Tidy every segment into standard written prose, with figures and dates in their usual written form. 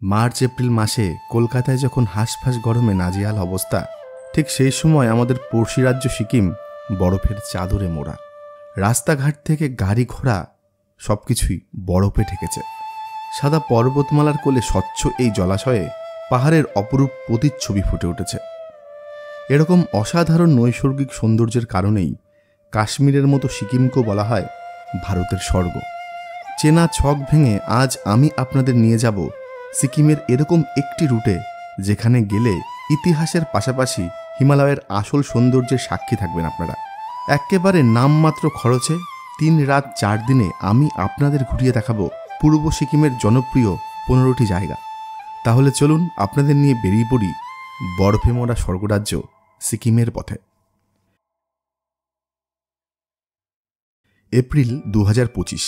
March April মাসে কলকাতায় যখন হাঁসফাঁস গরমে নাজেহাল অবস্থা, ঠিক সেই সময় আমাদের পড়শি রাজ্য সিকিম বরফের চাদরে মোড়া। রাস্তাঘাট থেকে গাড়ি ঘোড়া সবকিছুই বরফে ঠেকেছে। সাদা পর্বতমালার কোলে স্বচ্ছ এই জলাশয়ে পাহাড়ের অপরূপ প্রতিচ্ছবি ফুটে উঠেছে। এরকম অসাধারণ নৈসর্গিক সৌন্দর্যের কারণেই কাশ্মীরের মতো সিকিমকেও বলা হয় ভারতের স্বর্গ। চেনা ছক ভেঙে আজ আমি আপনাদের নিয়ে যাব সিকিমের এরকম একটি রুটে, যেখানে গেলে ইতিহাসের পাশাপাশি হিমালয়ের আসল সৌন্দর্যের সাক্ষী থাকবেন আপনারা। একেবারে নামমাত্র খরচে 3 রাত 4 দিনে আমি আপনাদের ঘুরিয়ে দেখাবো পূর্ব সিকিমের জনপ্রিয় 15টি জায়গা। তাহলে চলুন আপনাদের নিয়ে বেরিয়ে পড়ি বরফে মোড়া স্বর্গরাজ্য সিকিমের পথে। এপ্রিল 2025।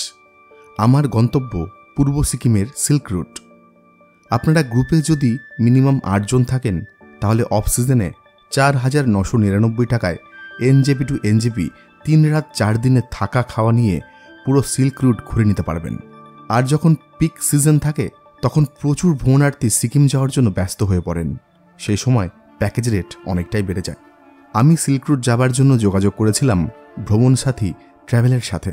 আমার গন্তব্য পূর্ব সিকিমের সিল্ক রুট। আপনারা গ্রুপে যদি মিনিমাম 8 জন থাকেন, তাহলে অফ সিজনে 4,999 টাকায় এনজেপি টু এনজেপি 3 রাত 4 দিনে থাকা খাওয়া নিয়ে পুরো সিল্ক রুট ঘুরে নিতে পারবেন। আর যখন পিক সিজন থাকে, তখন প্রচুর ভ্রমণার্থী সিকিম যাওয়ার জন্য ব্যস্ত হয়ে পড়েন। সেই সময় প্যাকেজ রেট অনেকটাই বেড়ে যায়। আমি সিল্ক রুট যাবার জন্য যোগাযোগ করেছিলাম ভ্রমণ সাথী ট্রাভেলের সাথে।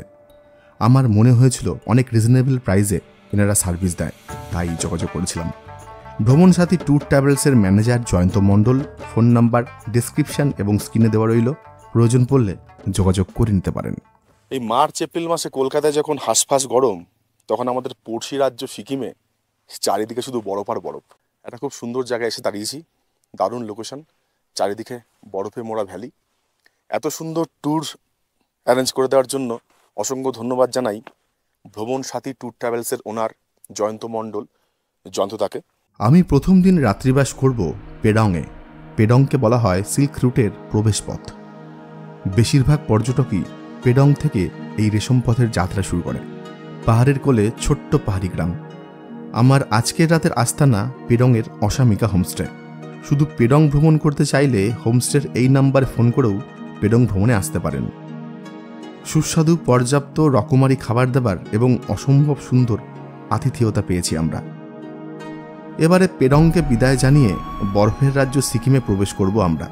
আমার মনে হয়েছিল অনেক রিজনেবল প্রাইসে এনারা সার্ভিস দেয়, তাই যোগাযোগ করেছিলাম। ভ্রমণ সাথী ট্যুর ট্রাভেলসের ম্যানেজার জয়ন্ত মণ্ডল, ফোন নাম্বার ডেসক্রিপশন এবং স্ক্রিনে দেওয়া রইল, প্রয়োজন পড়লে যোগাযোগ করে নিতে পারেন। এই মার্চ এপ্রিল মাসে কলকাতায় যখন হাঁসফাঁস গরম, তখন আমাদের পড়শি রাজ্য সিকিমে চারিদিকে শুধু বরফ আর বরফ। একটা খুব সুন্দর জায়গায় এসে দাঁড়িয়েছি, দারুণ লোকেশন, চারিদিকে বরফে মোড়া ভ্যালি। এত সুন্দর ট্যুর অ্যারেঞ্জ করে দেওয়ার জন্য অসংখ্য ধন্যবাদ জানাই ভ্রমণ সাথী ট্যুর ট্রাভেলসের ওনার জয়ন্ত মণ্ডল, জয়ন্তদাকে। আমি প্রথম দিন রাত্রিবাস করব পেডংয়ে। পেডংকে বলা হয় সিল্ক রুটের প্রবেশপথ। বেশিরভাগ পর্যটকই পেডং থেকে এই রেশম পথের যাত্রা শুরু করে। পাহাড়ের কোলে ছোট্ট পাহাড়ি গ্রাম। আমার আজকের রাতের আস্তানা পেডংয়ের অসামিকা হোমস্টে। শুধু পেডং ভ্রমণ করতে চাইলে হোমস্টের এই নাম্বারে ফোন করেও পেডং ভ্রমণে আসতে পারেন। সুস্বাদু পর্যাপ্ত রকমারি খাবার দাবার এবং অসম্ভব সুন্দর আতিথেয়তা পেয়েছি আমরা। এবারে পেডংকে বিদায় জানিয়ে বরফের রাজ্য সিকিমে প্রবেশ করব আমরা।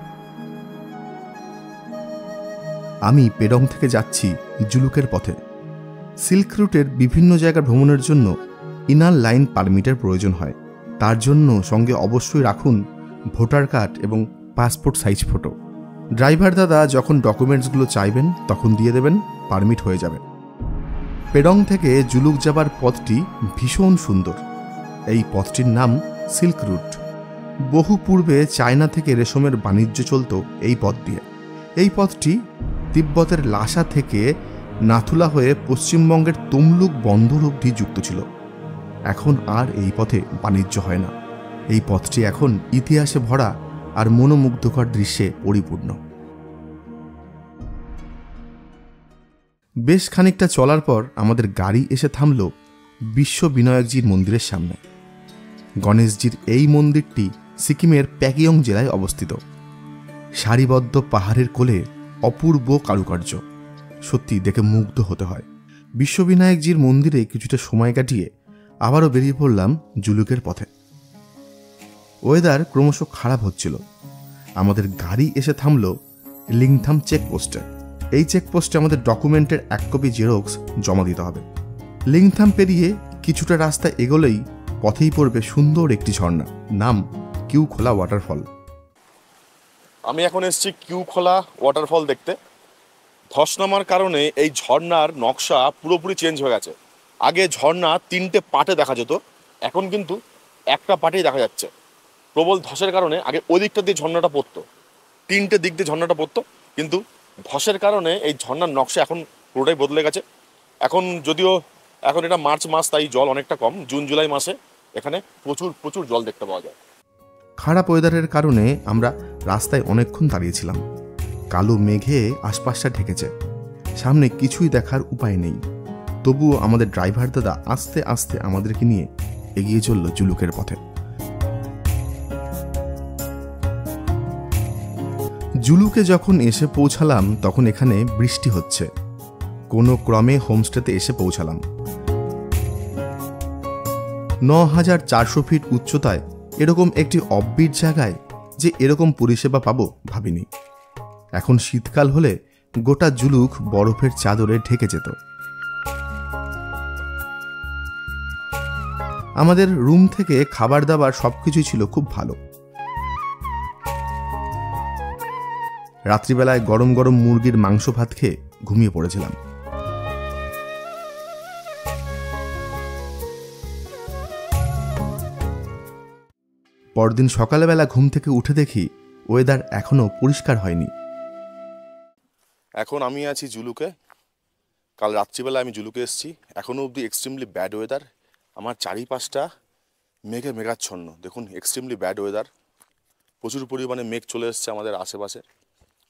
আমি পেডং থেকে যাচ্ছি জুলুকের পথে। সিল্ক রুটের বিভিন্ন জায়গা ভ্রমণের জন্য ইনার লাইন পারমিটের প্রয়োজন হয়। তার জন্য সঙ্গে অবশ্যই রাখুন ভোটার কার্ড এবং পাসপোর্ট সাইজ ফটো। ড্রাইভার দাদা যখন ডকুমেন্টসগুলো চাইবেন তখন দিয়ে দেবেন, পারমিট হয়ে যাবে। পেডং থেকে জুলুক যাবার পথটি ভীষণ সুন্দর। এই পথটির নাম সিল্ক রুট। বহু পূর্বে চায়না থেকে রেশমের বাণিজ্য চলত এই পথ দিয়ে। এই পথটি তিব্বতের লাসা থেকে নাথুলা হয়ে পশ্চিমবঙ্গের তমলুক বন্দর অবধি যুক্ত ছিল। এখন আর এই পথে বাণিজ্য হয় না। এই পথটি এখন ইতিহাসে ভরা আর মনোমুগ্ধকর দৃশ্যে পরিপূর্ণ। বেশ খানিকটা চলার পর আমাদের গাড়ি এসে থামল বিশ্ব বিনায়কজির মন্দিরের সামনে। গণেশজির এই মন্দিরটি সিকিমের প্যাকিয়ং জেলায় অবস্থিত। সারিবদ্ধ পাহাড়ের কোলে অপূর্ব কারুকার্য, সত্যি দেখে মুগ্ধ হতে হয়। বিশ্ববিনায়কজির মন্দিরে কিছুটা সময় কাটিয়ে আবারও বেরিয়ে পড়লাম জুলুকের পথে। ওয়েদার ক্রমশ খারাপ হচ্ছিল। আমাদের গাড়ি এসে থামল লিংথাম চেকপোস্টে। এই চেকপোস্টে আমাদের ডকুমেন্টের 1 কপি জেরক্স জমা দিতে হবে। লিংথাম পেরিয়ে কিছুটা রাস্তা এগোলেই পথেই পড়বে সুন্দর একটি ঝর্ণা, নাম কিউখোলা ওয়াটারফল। আমি এখন এসেছি কিউখোলা ওয়াটারফল দেখতে। ধস নামার কারণে এই ঝর্ণার নকশা পুরোপুরি চেঞ্জ হয়ে গেছে। আগে ঝর্ণা 3টে পার্টে দেখা যেত, এখন কিন্তু একটা পার্টেই দেখা যাচ্ছে। প্রবল ধসের কারণে আগে ওই দিকটা দিয়ে ঝর্ণাটা পড়তো, 3টে দিক দিয়ে ঝর্ণাটা পড়তো, কিন্তু ধসের কারণে এই ঝর্ণার নকশা এখন পুরোটাই বদলে গেছে। যদিও এখন এটা মার্চ মাস, তাই জল অনেকটা কম। জুন জুলাই মাসে এখানে প্রচুর জল দেখতে পাওয়া যায়। খারাপ ওয়েদারের কারণে আমরা রাস্তায় অনেকক্ষণ দাঁড়িয়েছিলাম। কালো মেঘে আশপাশটা ঢেকেছে, সামনে কিছুই দেখার উপায় নেই। তবুও আমাদের ড্রাইভার দাদা আস্তে আস্তে আমাদেরকে নিয়ে এগিয়ে চলল জুলুকের পথে। জুলুকে যখন এসে পৌঁছালাম তখন এখানে বৃষ্টি হচ্ছে। কোনো ক্রমে হোমস্টেতে এসে পৌঁছালাম। ৯,৪০০ ফিট উচ্চতায় এরকম একটি অফবিট জায়গায় যে এরকম পরিষেবা পাবো ভাবিনি। এখন শীতকাল হলে গোটা জুলুক বরফের চাদরে ঢেকে যেত। আমাদের রুম থেকে খাবার দাবার সবকিছুই ছিল খুব ভালো। রাত্রিবেলায় গরম গরম মুরগির মাংস ভাত খেয়ে ঘুমিয়ে পড়েছিলাম। পরদিন সকালবেলা ঘুম থেকে উঠে দেখি ওয়েদার এখনো পরিষ্কার হয়নি। এখন আমি আছি জুলুকে। কাল রাত্রিবেলা আমি জুলুকে এসেছি। এখনও অবধি এক্সট্রিমলি ব্যাড ওয়েদার। আমার চারিপাশটা মেঘে মেঘাচ্ছন্ন। দেখুন, এক্সট্রিমলি ব্যাড ওয়েদার। প্রচুর পরিমাণে মেঘ চলে এসছে আমাদের আশেপাশে।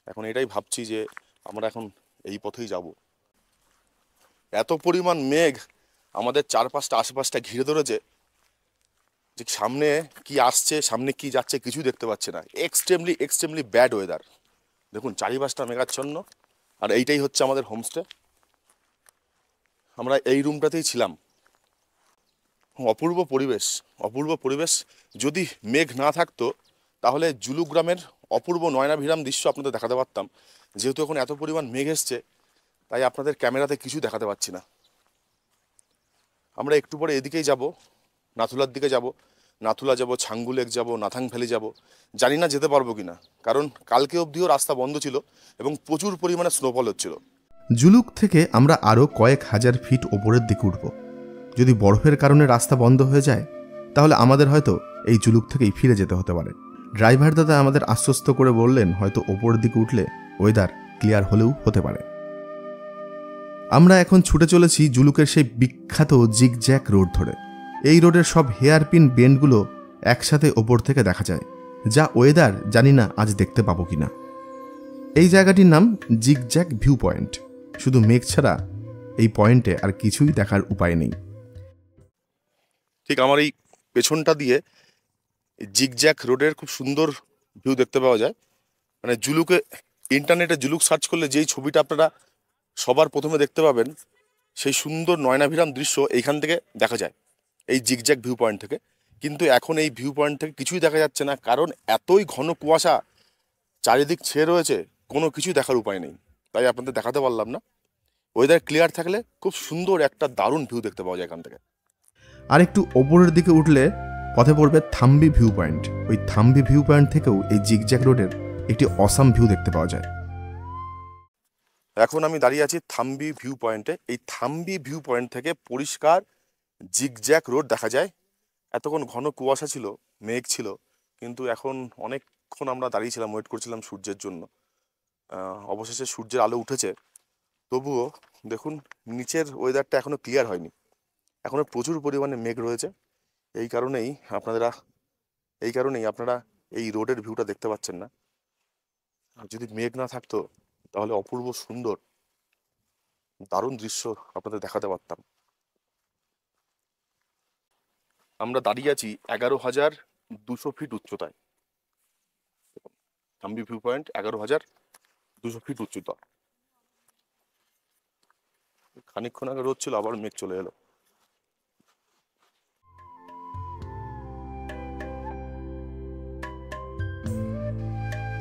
এখন এটাই ভাবছি যে আমরা এখন এই পথেই যাব। এত পরিমাণ মেঘ আমাদের চারপাশটা আশেপাশটা ঘিরে ধরেছে যে সামনে কি আসছে, সামনে কি যাচ্ছে কিছু দেখতে পাচ্ছে না। Extremely bad weather. দেখুন, চারিপাশটা মেঘাচ্ছন্ন। আর এইটাই হচ্ছে আমাদের হোমস্টে। আমরা এই রুমটাতেই ছিলাম। অপূর্ব পরিবেশ। যদি মেঘ না থাকতো তাহলে জুলুক গ্রামের অপূর্ব নয়নাভিরাম দৃশ্য আপনাদের দেখাতে পারতাম। যেহেতু এখন এত পরিমাণ মেঘ এসছে, তাই আপনাদের ক্যামেরাতে কিছু দেখাতে পারছি না। আমরা একটু পরে এদিকেই যাব, নাথুলার দিকে যাব। নাথুলা যাব, ছাঙ্গু লেক যাব, নাথাং ভ্যালি যাব। জানি না যেতে পারবো কিনা, কারণ কালকে অবধিও রাস্তা বন্ধ ছিল এবং প্রচুর পরিমাণে স্নোফল হচ্ছিল। জুলুক থেকে আমরা আরও কয়েক হাজার ফিট ওপরের দিকে উঠব। যদি বরফের কারণে রাস্তা বন্ধ হয়ে যায় তাহলে আমাদের হয়তো এই জুলুক থেকেই ফিরে যেতে হতে পারে। ড্রাইভার দাদা আমাদের আশ্বস্ত করে বললেন হয়তো ওপরের দিকে উঠলে ওয়েদার ক্লিয়ার হলেও হতে পারে। আমরা এখন ছুটে চলেছি জুলুকের সেই বিখ্যাত জিগজ্যাগ রোড ধরে। এই রোডের সব হেয়ারপিন বেন্ডগুলো একসাথে ওপর থেকে দেখা যায়, যা ওয়েদার জানি না আজ দেখতে পাবো কিনা। এই জায়গাটির নাম জিগজ্যাগ ভিউ পয়েন্ট। শুধু মেঘ ছাড়া এই পয়েন্টে আর কিছুই দেখার উপায় নেই। ঠিক আমার এই পেছনটা দিয়ে জিগজ্যাগ রোডের খুব সুন্দর ভিউ দেখতে পাওয়া যায়। মানে জুলুকে, ইন্টারনেটে জুলুক সার্চ করলে যেই ছবিটা আপনারা সবার প্রথমে দেখতে পাবেন, সেই সুন্দর নয়নাভিরাম দৃশ্য এইখান থেকে দেখা যায়, এই জিগজ্যাগ ভিউ পয়েন্ট থেকে। কিন্তু এখন এই ভিউ পয়েন্ট থেকে কিছুই দেখা যাচ্ছে না, কারণ এতই ঘন কুয়াশা চারিদিক ছেয়ে রয়েছে, কোনো কিছুই দেখার উপায় নেই। তাই আপনাদের দেখাতে পারলাম না। ওয়েদার ক্লিয়ার থাকলে খুব সুন্দর একটা দারুণ ভিউ দেখতে পাওয়া যায় এখান থেকে। আর একটু ওপরের দিকে উঠলে পথে পড়বে থাম্বি ভিউ পয়েন্ট। ওই থাম্বি ভিউ পয়েন্ট থেকেও এই জিগজ্যাগ রোডের একটি অসাম ভিউ দেখতে পাওয়া যায়। এখন আমি দাঁড়িয়ে আছি থাম্বি ভিউ পয়েন্টে। এই থাম্বি ভিউ পয়েন্ট থেকে পরিষ্কার জিগজ্যাগ রোড দেখা যায়। এতক্ষণ ঘন কুয়াশা ছিল, মেঘ ছিল, কিন্তু এখন অনেকক্ষণ আমরা দাঁড়িয়েছিলাম, ওয়েট করছিলাম সূর্যের জন্য। অবশেষে সূর্যের আলো উঠেছে। তবুও দেখুন, নিচের ওয়েদারটা এখনো ক্লিয়ার হয়নি, এখনো প্রচুর পরিমাণে মেঘ রয়েছে। এই কারণেই আপনারা এই রোডের ভিউটা দেখতে পাচ্ছেন না। আর যদি মেঘ না থাকতো তাহলে অপূর্ব সুন্দর দারুণ দৃশ্য আপনাদের দেখাতে পারতাম। আমরা দাঁড়িয়ে আছি 11,200 ফিট উচ্চতায়। থাম্বি ভিউ পয়েন্ট 11,200 ফিট উচ্চতা। খানিকক্ষণ আগে রোদ ছিল, আবার মেঘ চলে এলো।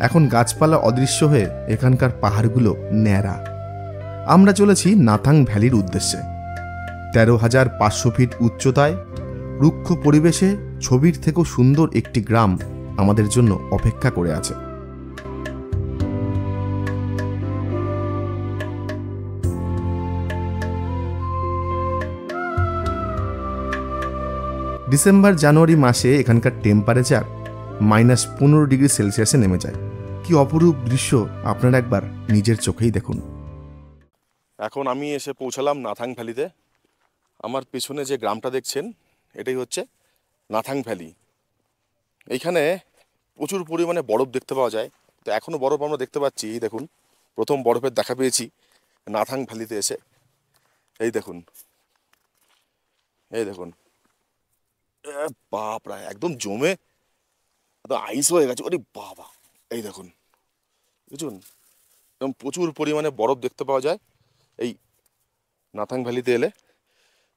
এখন গাছপালা অদৃশ্য হয়ে এখানকার পাহাড়গুলো ন্যাড়া। আমরা চলেছি নাথাং ভ্যালির উদ্দেশ্যে। 13,500 ফিট উচ্চতায় রুক্ষ পরিবেশে ছবির থেকেও সুন্দর একটি গ্রাম আমাদের জন্য অপেক্ষা করে আছে। ডিসেম্বর জানুয়ারি মাসে এখানকার টেম্পারেচার -15 ডিগ্রি সেলসিয়াসে নেমে যায়। কি অপরূপ দৃশ্য আপনারা একবার নিজের চোখেই দেখুন। এখন আমি এসে পৌঁছালাম নাথাং ভ্যালিতে। আমার পেছনে যে গ্রামটা দেখছেন, এটাই হচ্ছে নাথাং ভ্যালি। এইখানে প্রচুর পরিমাণে বরফ দেখতে পাওয়া যায়। তো এখনও বরফ আমরা দেখতে পাচ্ছি। এই দেখুন, প্রথম বরফের দেখা পেয়েছি নাথাং ভ্যালিতে এসে। এই দেখুন, বাপরা, একদম জমে আইস হয়ে গেছে। ওরে বাবা, এই দেখুন, বুঝুন, একদম প্রচুর পরিমাণে বরফ দেখতে পাওয়া যায় এই নাথাং ভ্যালিতে এলে।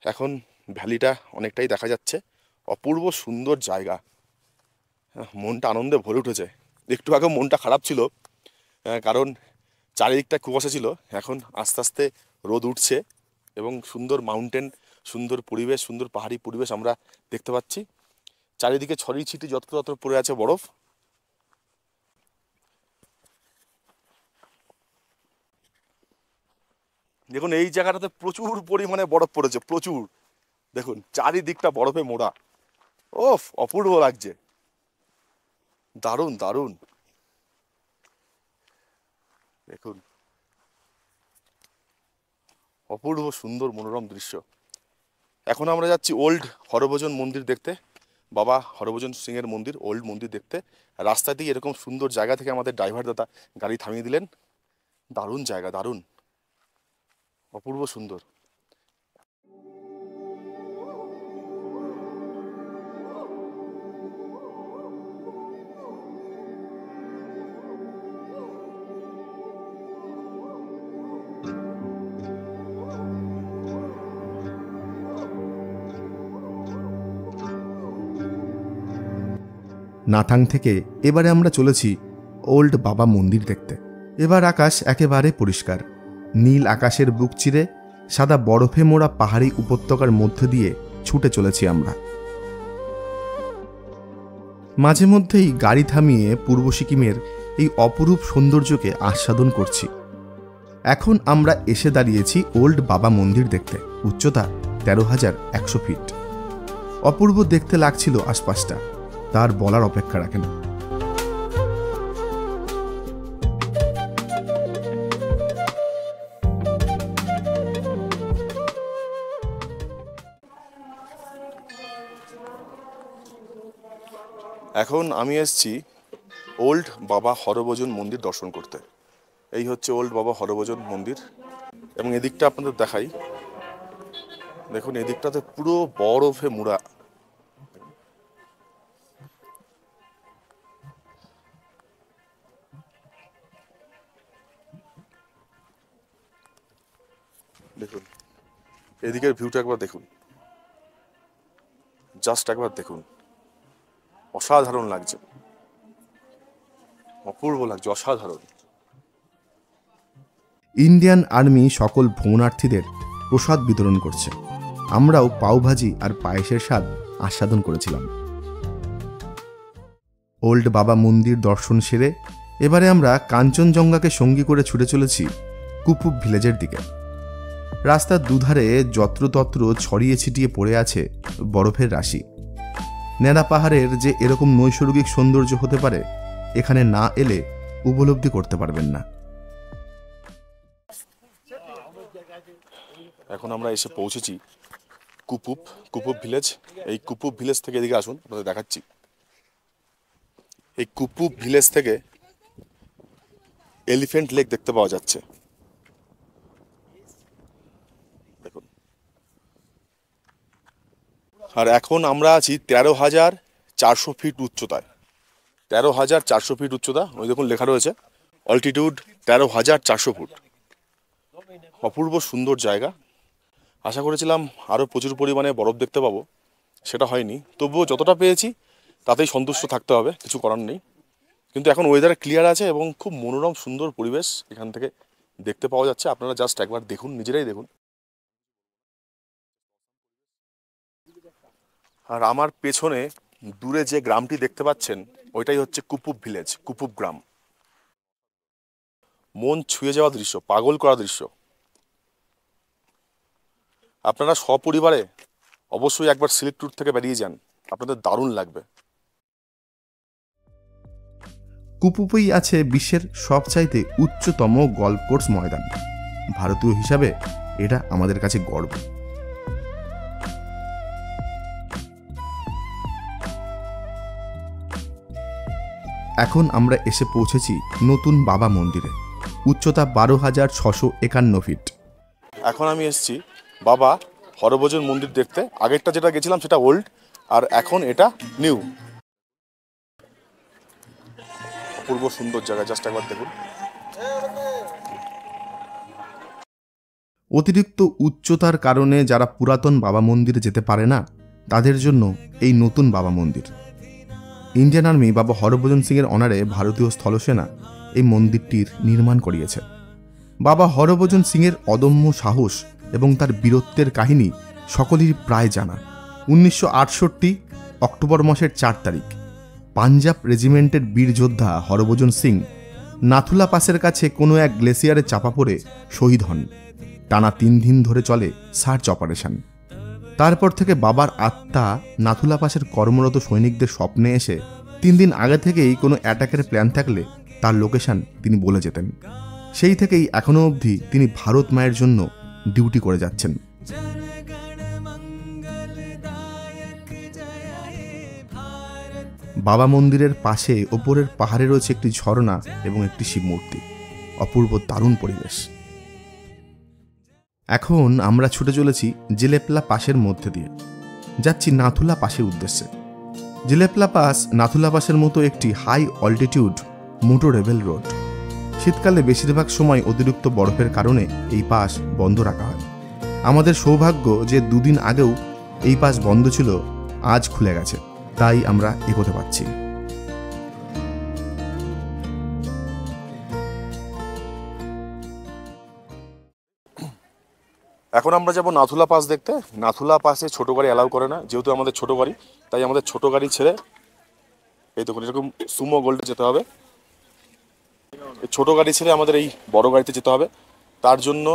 এখন ভ্যালিটা অনেকটাই দেখা যাচ্ছে, অপূর্ব সুন্দর জায়গা। মনটা আনন্দে ভরে উঠেছে। একটু আগে মনটা খারাপ ছিল, কারণ চারিদিকটা কুয়াশা ছিল। এখন আস্তে আস্তে রোদ উঠছে এবং সুন্দর মাউন্টেন, সুন্দর পরিবেশ, সুন্দর পাহাড়ি পরিবেশ আমরা দেখতে পাচ্ছি। চারিদিকে ছড়িয়ে ছিটিয়ে যত্র পড়ে আছে বরফ। দেখুন এই জায়গাটাতে প্রচুর পরিমাণে বরফ পড়েছে, প্রচুর। দেখুন চারিদিকটা বরফে মোড়া। ওফ, অপূর্ব লাগছে, দারুণ দারুণ। দেখুন অপূর্ব সুন্দর মনোরম দৃশ্য। এখন আমরা যাচ্ছি ওল্ড হরভজন মন্দির দেখতে, বাবা হরভজন সিং এর মন্দির, ওল্ড মন্দির দেখতে। রাস্তা দিয়ে এরকম সুন্দর জায়গা থেকে আমাদের ড্রাইভার দাদা গাড়ি থামিয়ে দিলেন। দারুণ জায়গা, দারুণ, অপূর্ব সুন্দর। নাথাং থেকে এবারে আমরা চলেছি ওল্ড বাবা মন্দির দেখতে। এবার আকাশ একেবারে পরিষ্কার, নীল আকাশের বুক চিরে সাদা বরফে মোড়া পাহাড়ি উপত্যকার মধ্যে দিয়ে ছুটে চলেছি আমরা। মাঝে মধ্যেই গাড়ি থামিয়ে পূর্ব সিকিমের এই অপরূপ সৌন্দর্যকে আস্বাদন করছি। এখন আমরা এসে দাঁড়িয়েছি ওল্ড বাবা মন্দির দেখতে। উচ্চতা 13,100 ফিট। অপূর্ব দেখতে লাগছিল আশপাশটা, তার বলার অপেক্ষা রাখে না। এখন আমি এসেছি ওল্ড বাবা হরভজন মন্দির দর্শন করতে। এই হচ্ছে ওল্ড বাবা হরভজন মন্দির এবং এদিকটা আপনাদের দেখাই। দেখুন এদিকটাতে পুরো বরফে মোড়া। দেখুন এদিকের ভিউটা একবার দেখুন, জাস্ট একবার দেখুন, অসাধারণ লাগছে, অপূর্ব লাগছে, অসাধারণ। ইন্ডিয়ান আর্মি সকল ভ্রমণার্থীদের প্রসাদ বিতরণ করছে। আমরাও পাওভাজি আর পায়েসের স্বাদ আস্বাদন করেছিলাম। ওল্ড বাবা মন্দির দর্শন সেরে এবারে আমরা কাঞ্চনজঙ্ঘাকে সঙ্গী করে ছুটে চলেছি কুপুপ ভিলেজের দিকে। রাস্তার দুধারে যত্রতত্র ছড়িয়ে ছিটিয়ে পড়ে আছে বরফের রাশি। নেড়া পাহাড়ের যে এরকম নৈসর্গিক সৌন্দর্য হতে পারে, এখানে না এলে উপলব্ধি করতে পারবেন না। এখন আমরা এসে পৌঁছেছি কুপুপ ভিলেজ। এই কুপুপ ভিলেজ থেকে এদিকে আসুন, আপনাদের দেখাচ্ছি। এই কুপুপ ভিলেজ থেকে এলিফ্যান্ট লেক দেখতে পাওয়া যাচ্ছে। দেখুন, আর এখন আমরা আছি 13,400 ফিট উচ্চতায়। 13,400 ফিট উচ্চতা। ওই দেখুন লেখা রয়েছে অল্টিটিউড 13,400 ফুট। অপূর্ব সুন্দর জায়গা। আশা করেছিলাম আরও প্রচুর পরিমাণে বরফ দেখতে পাবো, সেটা হয়নি। তবুও যতটা পেয়েছি তাতেই সন্তুষ্ট থাকতে হবে, কিছু করার নেই। কিন্তু এখন ওয়েদার ক্লিয়ার আছে এবং খুব মনোরম সুন্দর পরিবেশ এখান থেকে দেখতে পাওয়া যাচ্ছে। আপনারা জাস্ট একবার দেখুন, নিজেরাই দেখুন। আর আমার পেছনে দূরে যে গ্রামটি দেখতে পাচ্ছেন, ওইটাই হচ্ছে কুপুপ ভিলেজ, কুপুপ গ্রাম। মন ছুঁয়ে যাওয়া দৃশ্য, পাগল করা দৃশ্য। আপনারা সপরিবারে অবশ্যই একবার সিলেট ট্যুর থেকে বেরিয়ে যান, আপনাদের দারুণ লাগবে। কুপুপেই আছে বিশ্বের সবচাইতে উচ্চতম গল্ফ কোর্স ময়দান। ভারতীয় হিসাবে এটা আমাদের কাছে গর্ব। এখন আমরা এসে পৌঁছেছি নতুন বাবা মন্দিরে। উচ্চতা 12,651 ফিট। এখন আমি এসেছি বাবা হরভজন মন্দির দেখতে। আগেরটা যেটা গেছিলাম সেটা ওল্ড, আর এখন এটা নিউ। অপূর্ব সুন্দর জায়গা, জাস্ট একবার দেখুন। অতিরিক্ত উচ্চতার কারণে যারা পুরাতন বাবা মন্দিরে যেতে পারে না, তাদের জন্য এই নতুন বাবা মন্দির। ইন্ডিয়ান আর্মি বাবা হরভজন সিংয়ের অনারে ভারতীয় স্থলসেনা এই মন্দিরটির নির্মাণ করিয়েছে। বাবা হরভজন সিংয়ের অদম্য সাহস এবং তার বীরত্বের কাহিনী সকলেরই প্রায় জানা। 1968 অক্টোবর মাসের 4 তারিখ পাঞ্জাব রেজিমেন্টের বীর যোদ্ধা হরভজন সিং নাথুলা পাসের কাছে কোনো এক গ্লেসিয়ারে চাপা পড়ে শহীদ হন। টানা 3 দিন ধরে চলে সার্চ অপারেশন। তারপর থেকে বাবার আত্মা নাথুলা পাসের কর্মরত সৈনিকদের স্বপ্নে এসে 3 দিন আগে থেকেই কোনো অ্যাটাকের প্ল্যান থাকলে তার লোকেশন তিনি বলে যেতেন। সেই থেকেই এখনো অবধি তিনি ভারত মায়ের জন্য ডিউটি করে যাচ্ছেন। বাবা মন্দিরের পাশে ওপরের পাহাড়ে রয়েছে একটি ঝর্ণা এবং একটি শিব মূর্তি। অপূর্ব দারুণ পরিবেশ। এখন আমরা ছুটে চলেছি জিলেপলা পাসের মধ্যে দিয়ে, যাচ্ছি নাথুলা পাসের উদ্দেশ্যে। জিলেপলা পাস নাথুলা পাসের মতো একটি হাই অল্টিটিউড মোটোরেবল রোড। শীতকালে বেশিরভাগ সময় অতিরিক্ত বরফের কারণে এই পাস বন্ধ রাখা হয়। আমাদের সৌভাগ্য যে 2 দিন আগেও এই পাস বন্ধ ছিল, আজ খুলে গেছে, তাই আমরা এগোতে পারছি। এখন আমরা যাব নাথুলা পাস দেখতে। নাথুলা পাসে ছোট গাড়ি অ্যালাউ করে না, যেহেতু আমাদের ছোট গাড়ি, তাই আমাদের ছোট গাড়ি ছেড়ে এই তো এরকম সুমো গোল্ডে যেতে হবে। এই ছোট গাড়ি ছেড়ে আমাদের এই বড় গাড়িতে যেতে হবে। তার জন্য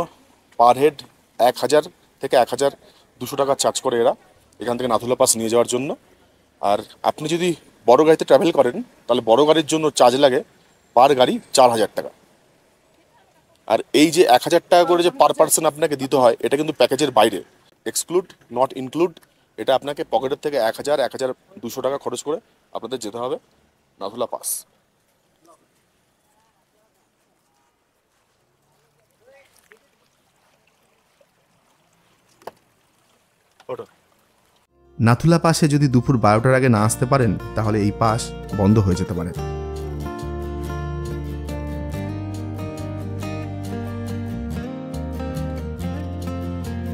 পার হেড 1000 থেকে 1200 টাকা চার্জ করে এরা এখান থেকে নাথুলা পাস নিয়ে যাওয়ার জন্য। আর আপনি যদি বড় গাড়িতে ট্রাভেল করেন তাহলে বড় গাড়ির জন্য চার্জ লাগে পার গাড়ি 4000 টাকা। আর এই যে 1000 টাকা করে যে পার পার্সন আপনাকে দিতে হয়, এটা কিন্তু প্যাকেজের বাইরে, এক্সক্লুড নট ইনক্লুড। এটা আপনাকে পকেটের থেকে 1000-1200 টাকা খরচ করে আপনাদের যেতে হবে নাথুলা পাস। নাথুলা পাসে যদি দুপুর 12টার আগে না আসতে পারেন তাহলে এই পাস বন্ধ হয়ে যেতে পারে।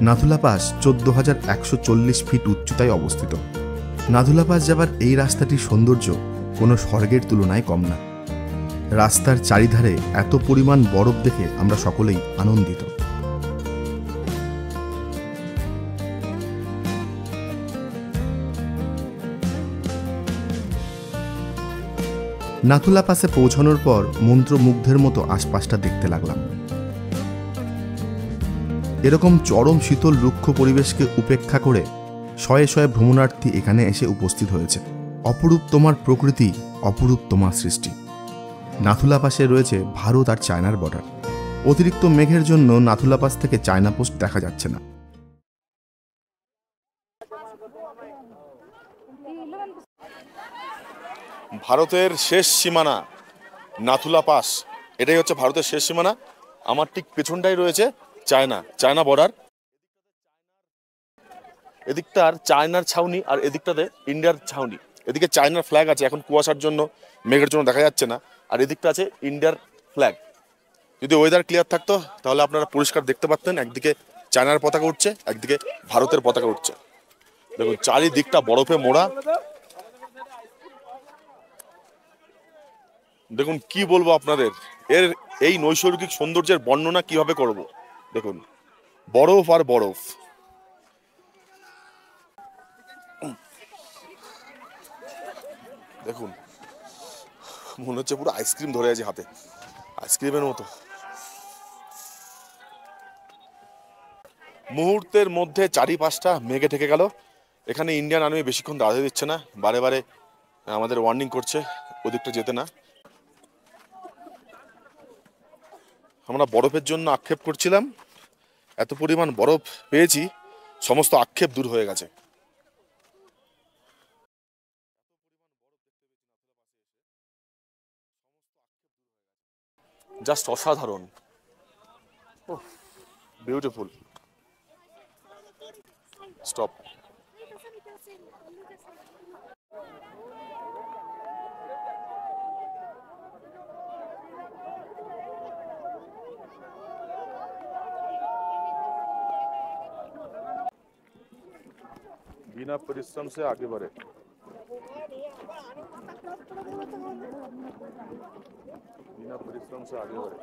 নাথুলা পাস 14,140 ফিট উচ্চতায় অবস্থিত। নাথুলা পাস যাবার এই রাস্তাটির সৌন্দর্য কোনো স্বর্গের তুলনায় কম না। রাস্তার চারিধারে এত পরিমাণ বরফ দেখে আমরা সকলেই আনন্দিত। নাথুলা পাসে পৌঁছানোর পর মন্ত্রমুগ্ধের মতো আশপাশটা দেখতে লাগলাম। এরকম চরম শীতল রুক্ষ পরিবেশকে উপেক্ষা করে শয়ে শয়ে ভ্রমণার্থী এখানে এসে উপস্থিত হয়েছে। অপরূপ তোমার প্রকৃতি, অপরূপ তোমার সৃষ্টি। নাথুলা পাসে রয়েছে ভারত আর চায়নার বর্ডার। অতিরিক্ত মেঘের জন্য নাথুলা পাস থেকে চায়না পোস্ট দেখা যাচ্ছে না। ভারতের শেষ সীমানা নাথুলা পাস, এটাই হচ্ছে ভারতের শেষ সীমানা। আমার ঠিক পেছনটাই রয়েছে চায়না বর্ডার। এদিকটার চায়নার ছাউনি আর এদিকটাতে ইন্ডিয়ার ছাউনি। এদিকে চায়নার ফ্ল্যাগ আছে, এখন কুয়াশার জন্য মেঘের জন্য দেখা যাচ্ছে না। আর এদিকটা আছে ইন্ডিয়ার ফ্ল্যাগ। যদি ওয়েদার ক্লিয়ার থাকতো তাহলে আপনারা পরিষ্কার দেখতে পারতেন, একদিকে চায়নার পতাকা উঠছে, একদিকে ভারতের পতাকা উঠছে। দেখুন চারিদিকটা বরফে মোড়া। দেখুন কি বলবো আপনাদের, এর এই নৈসর্গিক সৌন্দর্যের বর্ণনা কিভাবে করব। দেখুন বরফ আর বরফ। দেখুন মনে হচ্ছে পুরো আইসক্রিম ধরে আছে হাতে, আইসক্রিমের মতো। মুহূর্তের মধ্যে চারিপাশটা মেঘে ঢেকে গেল। এখানে ইন্ডিয়ান আর্মি বেশিক্ষণ দাঁড়াতে দিচ্ছে না, বারে বারে আমাদের ওয়ার্নিং করছে ওদিকটা যেতে না। আমরা বরফের জন্য আক্ষেপ করছিলাম, এত পরিমাণ বরফ পেয়েছি, সমস্ত আক্ষেপ দূর হয়ে গেছে। জাস্ট অসাধারণ, বিউটিফুল। স্টপ। बिना परिश्रम से आगे बढ़े। बिना परिश्रम से आगे बढ़े।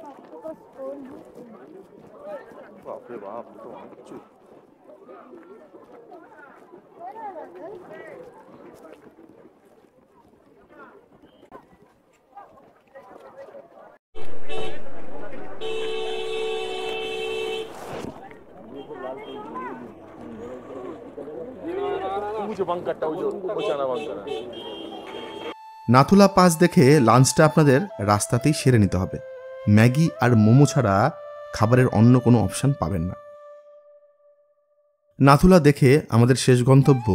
बाप रे बाप, तो অনেক কিছু। मुझे बंकाटा ওই যে ওচানা বঙ্কারা। নাথুলা পাস দেখে লাঞ্চটা আপনাদের রাস্তাতেই সেরে নিতে হবে। ম্যাগি আর মোমো ছাড়া খাবারের অন্য কোনো অপশান পাবেন না। নাথুলা দেখে আমাদের শেষ গন্তব্য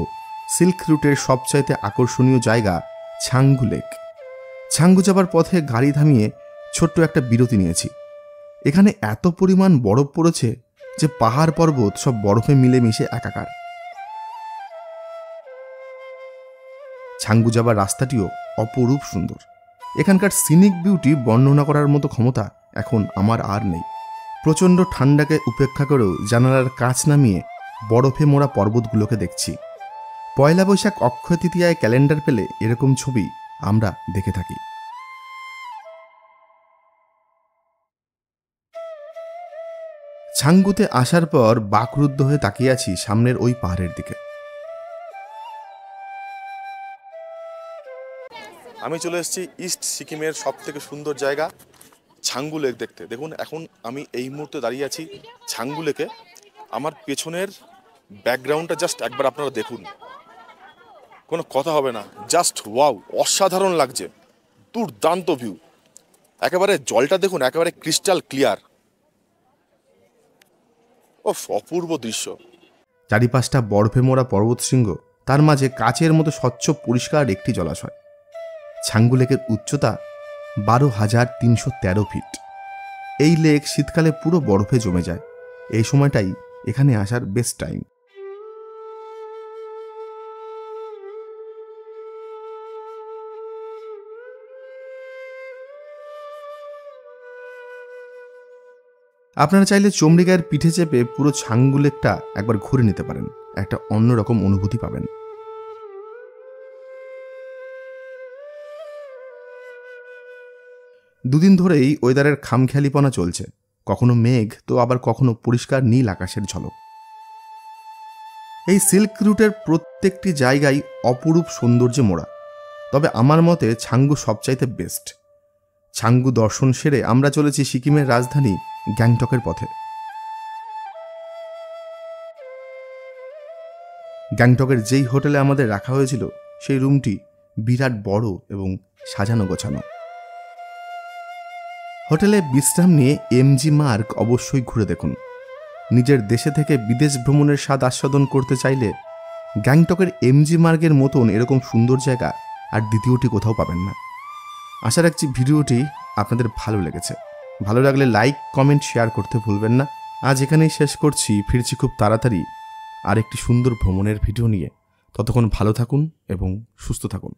সিল্ক রুটের সবচাইতে আকর্ষণীয় জায়গা ছাঙ্গু লেক। ছাঙ্গু যাবার পথে গাড়ি থামিয়ে ছোট্ট একটা বিরতি নিয়েছি। এখানে এত পরিমাণ বরফ পড়েছে যে পাহাড় পর্বত সব বরফে মিলেমিশে একাকার। ছাঙ্গু যাবার রাস্তাটিও অপরূপ সুন্দর। এখানকার সিনিক বিউটি বর্ণনা করার মতো ক্ষমতা এখন আমার আর নেই। প্রচণ্ড ঠান্ডাকে উপেক্ষা করেও জানালার কাঁচ নামিয়ে বরফে মোড়া পর্বতগুলোকে দেখছি। পয়লা বৈশাখ অক্ষয় তৃতীয়ায় ক্যালেন্ডার পেলে এরকম ছবি আমরা দেখে থাকি। ছাঙ্গুতে আসার পর বাকরুদ্ধ হয়ে তাকিয়ে আছি সামনের ওই পাহাড়ের দিকে। আমি চলে এসেছি ইস্ট সিকিমের সব থেকে সুন্দর জায়গা ছাঙ্গু লেক দেখতে। দেখুন এখন আমি এই মুহূর্তে দাঁড়িয়ে আছি ছাঙ্গু লেকে। আমার পেছনের ব্যাকগ্রাউন্ডটা জাস্ট একবার আপনারা দেখুন, কোনো কথা হবে না, জাস্ট ওয়াও, অসাধারণ লাগছে, দুর্দান্ত ভিউ। একেবারে জলটা দেখুন, একেবারে ক্রিস্টাল ক্লিয়ার, ওফ অপূর্ব দৃশ্য। চারিপাশটা বরফে মোড়া পর্বতশৃঙ্গ, তার মাঝে কাচের মতো স্বচ্ছ পরিষ্কার একটি জলাশয়। ছাঙ্গু লেকের উচ্চতা 12,313 ফিট। এই লেক শীতকালে পুরো বরফে জমে যায়। এই সময়টাই এখানে আসার বেস্ট টাইম। আপনারা চাইলে চমড়িগায়ের পিঠে চেপে পুরো ছাঙ্গু লেকটা একবার ঘুরে নিতে পারেন, একটা অন্যরকম অনুভূতি পাবেন। দুদিন ধরেই ওয়েদারের খামখেয়ালিপনা চলছে, কখনো মেঘ তো আবার কখনো পরিষ্কার নীল আকাশের ঝলক। এই সিল্ক রুটের প্রত্যেকটি জায়গায় অপরূপ সৌন্দর্যে মোড়া, তবে আমার মতে ছাঙ্গু সবচাইতে বেস্ট। ছাঙ্গু দর্শন সেরে আমরা চলেছি সিকিমের রাজধানী গ্যাংটকের পথে। গ্যাংটকের যেই হোটেলে আমাদের রাখা হয়েছিল সেই রুমটি বিরাট বড় এবং সাজানো গোছানো। হোটেলে বিশ্রাম নিয়ে এমজি মার্গ অবশ্যই ঘুরে দেখুন। নিজের দেশে থেকে বিদেশ ভ্রমণের স্বাদ আস্বাদন করতে চাইলে গ্যাংটকের এমজি মার্গের মতন এরকম সুন্দর জায়গা আর দ্বিতীয়টি কোথাও পাবেন না। আশা রাখছি ভিডিওটি আপনাদের ভালো লেগেছে। ভালো লাগলে লাইক, কমেন্ট, শেয়ার করতে ভুলবেন না। আজ এখানেই শেষ করছি, ফিরছি খুব তাড়াতাড়ি আর একটি সুন্দর ভ্রমণের ভিডিও নিয়ে। ততক্ষণ ভালো থাকুন এবং সুস্থ থাকুন।